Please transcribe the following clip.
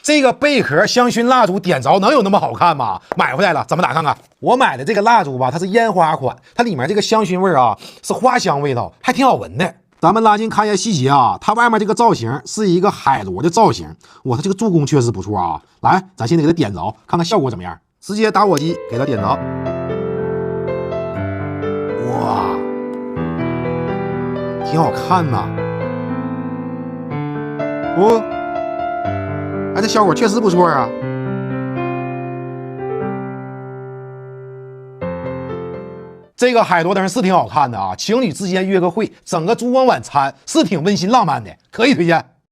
这个贝壳香薰蜡烛点着能有那么好看吗？买回来了，咱们打看看。我买的这个蜡烛吧，它是烟花款，它里面这个香薰味啊是花香味道，还挺好闻的。咱们拉近看一下细节啊，它外面这个造型是一个海螺的造型，哇，它这个助攻确实不错啊。来，咱现在给它点着，看看效果怎么样。直接打火机给它点着，哇，挺好看呐。哦。哎，这效果确实不错啊！这个海螺灯是挺好看的啊，情侣之间约个会，整个烛光晚餐是挺温馨浪漫的，可以推荐。